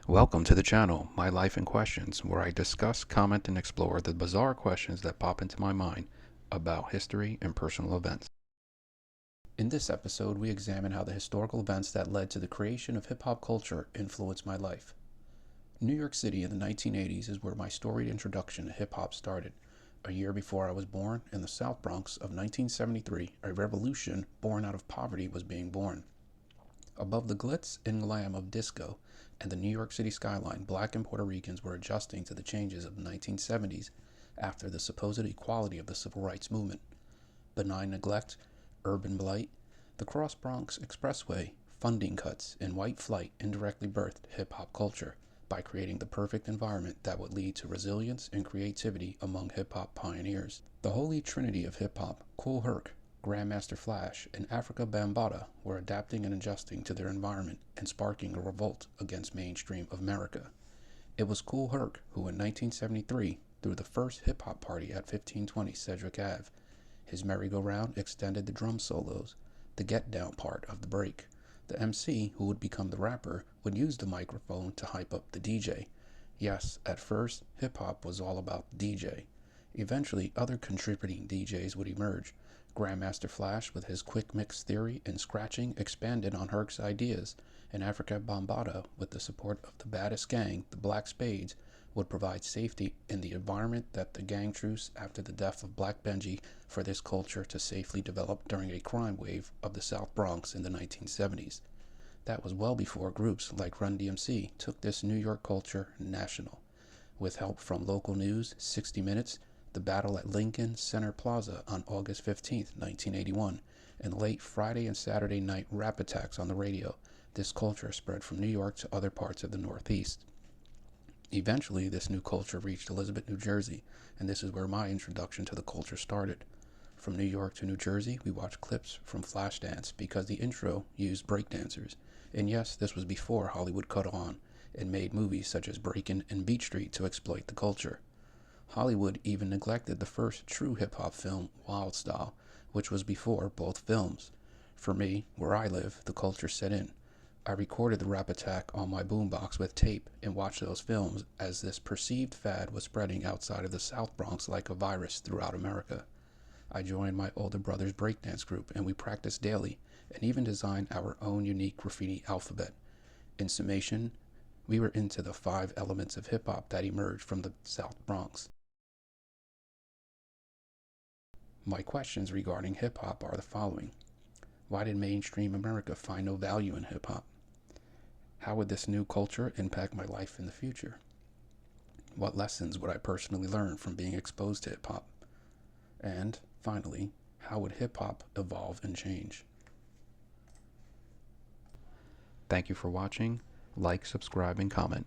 Welcome to the channel, My Life in Questions, where I discuss, comment, and explore the bizarre questions that pop into my mind about history and personal events. In this episode, we examine how the historical events that led to the creation of hip-hop culture influenced my life. New York City in the 1980s is where my storied introduction to hip-hop started. A year before I was born, in the South Bronx of 1973, a revolution born out of poverty was being born. Above the glitz and glam of disco and the New York City skyline, Black and Puerto Ricans were adjusting to the changes of the 1970s after the supposed equality of the Civil Rights Movement. Benign neglect, urban blight, the Cross Bronx Expressway, funding cuts, and white flight indirectly birthed hip-hop culture by creating the perfect environment that would lead to resilience and creativity among hip-hop pioneers. The holy trinity of hip-hop, Kool Herc, Grandmaster Flash, and Africa Bambaataa were adapting and adjusting to their environment and sparking a revolt against mainstream America. It was Kool Herc who in 1973 threw the first hip-hop party at 1520 Cedric Ave. His merry-go-round extended the drum solos, the get-down part of the break. The MC, who would become the rapper, would use the microphone to hype up the DJ. Yes, at first, hip-hop was all about the DJ. Eventually, other contributing DJs would emerge. Grandmaster Flash, with his quick mix theory and scratching, expanded on Herc's ideas, and Africa Bambaataa, with the support of the baddest gang, the Black Spades, would provide safety in the environment that the gang truce after the death of Black Benji for this culture to safely develop during a crime wave of the South Bronx in the 1970s. That was well before groups like Run DMC took this New York culture national. With help from local news, 60 Minutes, the battle at Lincoln Center Plaza on August 15, 1981, and late Friday and Saturday night rap attacks on the radio, this culture spread from New York to other parts of the Northeast. Eventually, this new culture reached Elizabeth, New Jersey, and this is where my introduction to the culture started. From New York to New Jersey, we watched clips from Flashdance because the intro used breakdancers. And yes, this was before Hollywood caught on and made movies such as Breakin' and Beat Street to exploit the culture. Hollywood even neglected the first true hip-hop film, Wild Style, which was before both films. For me, where I live, the culture set in. I recorded the rap attack on my boombox with tape and watched those films as this perceived fad was spreading outside of the South Bronx like a virus throughout America. I joined my older brother's breakdance group and we practiced daily and even designed our own unique graffiti alphabet. In summation, we were into the 5 elements of hip-hop that emerged from the South Bronx. My questions regarding hip-hop are the following. Why did mainstream America find no value in hip-hop? How would this new culture impact my life in the future? What lessons would I personally learn from being exposed to hip-hop? And, finally, how would hip-hop evolve and change? Thank you for watching. Like, subscribe, and comment.